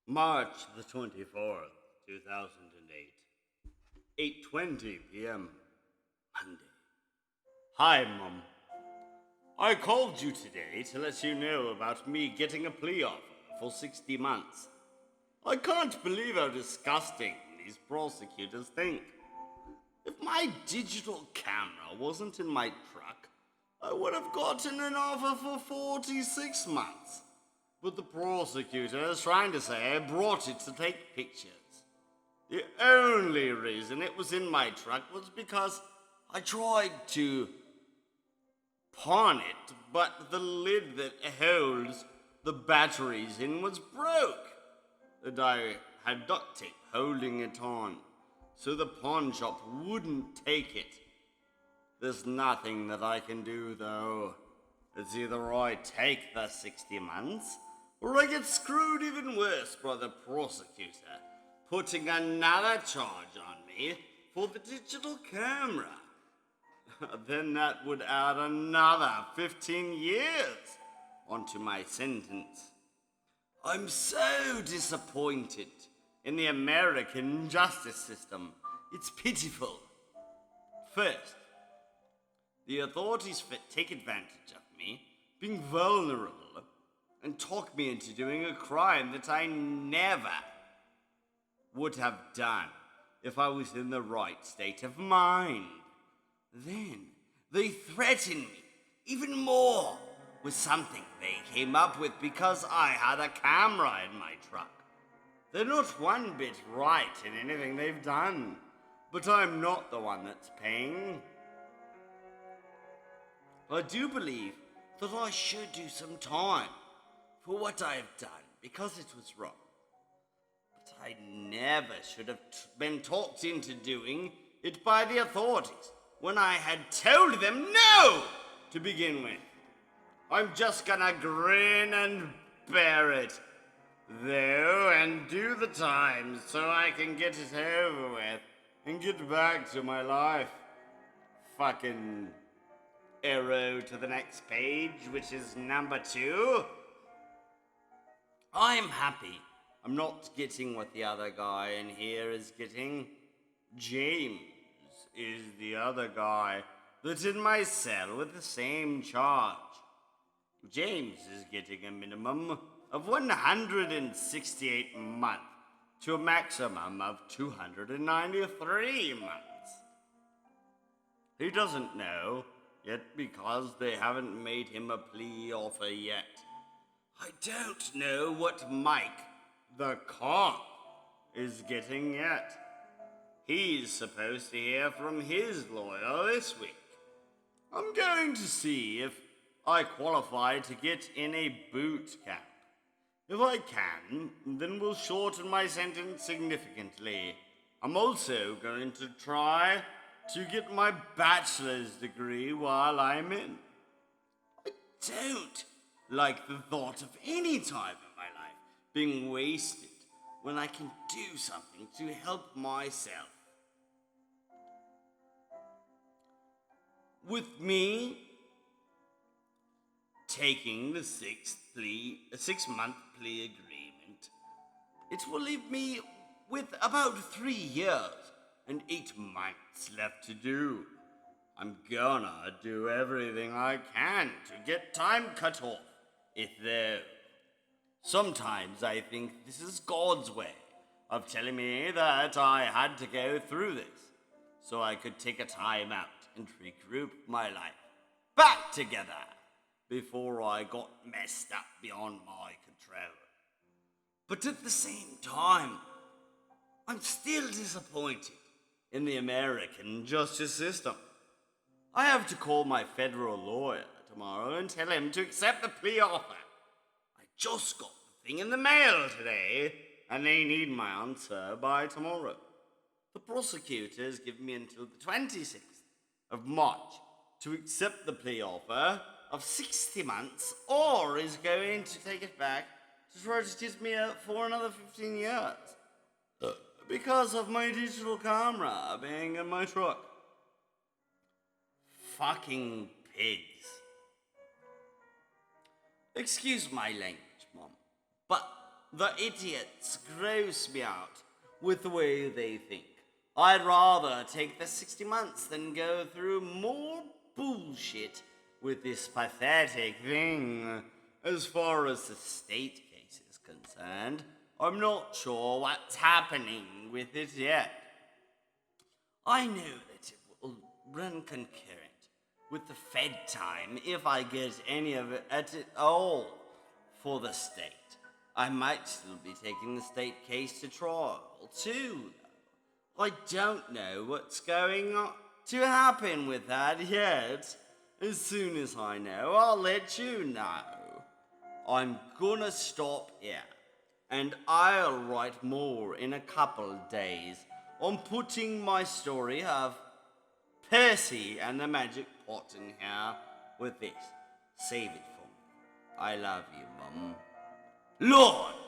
March the 24th, 2008, 8:20 p.m. Monday. Hi, Mum. I called you today to let you know about me getting a plea offer for 60 months. I can't believe how disgusting these prosecutors think. If my digital camera wasn't in my truck, I would have gotten an offer for 46 months. But the prosecutor is trying to say I brought it to take pictures. The only reason it was in my truck was because I tried to pawn it, but the lid that holds the batteries in was broke. And I had duct tape holding it on, so the pawn shop wouldn't take it. There's nothing that I can do, though. It's either I take the 60 months, or I get screwed even worse by the prosecutor, putting another charge on me for the digital camera. Then that would add another 15 years onto my sentence. I'm so disappointed in the American justice system. It's pitiful. First, the authorities take advantage of me being vulnerable and talk me into doing a crime that I never would have done if I was in the right state of mind. Then they threaten me even more with something they came up with because I had a camera in my truck. They're not one bit right in anything they've done, but I'm not the one that's paying. I do believe that I should do some time for what I have done because it was wrong. But I never should have been talked into doing it by the authorities when I had told them no to begin with. I'm just gonna grin and bear it, though, and do the time so I can get it over with and get back to my life. Fucking arrow to the next page, which is number 2. I'm happy I'm not getting what the other guy in here is getting. James is the other guy that's in my cell with the same charge. James is getting a minimum of 168 months to a maximum of 293 months. He doesn't know yet because they haven't made him a plea offer yet. I don't know what Mike, the cop, is getting yet. He's supposed to hear from his lawyer this week. I'm going to see if I qualify to get in a boot camp. If I can, then we'll shorten my sentence significantly. I'm also going to try to get my bachelor's degree while I'm in. I don't like the thought of any time in my life being wasted when I can do something to help myself. With me taking the 6-month plea agreement, it will leave me with about 3 years and 8 months left to do. I'm gonna do everything I can to get time cut off, if though. Sometimes I think this is God's way of telling me that I had to go through this, so I could take a time out and regroup my life back together before I got messed up beyond my control. But at the same time, I'm still disappointed in the American justice system. I have to call my federal lawyer tomorrow and tell him to accept the plea offer. I just got the thing in the mail today, and they need my answer by tomorrow. The prosecutors give me until the 26th of March to accept the plea offer of 60 months, or is going to take it back to try to tease me out for another 15 years. Because of my digital camera being in my truck. Fucking pigs. Excuse my language, Mom, but The idiots gross me out with the way they think. I'd rather take the 60 months than go through more bullshit with this pathetic thing. As far as the state case is concerned, I'm not sure what's happening with it yet. I know that it will run concurrent with the Fed time if I get any of it at all for the state. I might still be taking the state case to trial too, though. I don't know what's going on to happen with that yet. As soon as I know, I'll let you know. I'm gonna stop here, and I'll write more in a couple of days on putting my story of Percy and the Magic Pot in here with this. Save it for me. I love you, Mum. Lorne!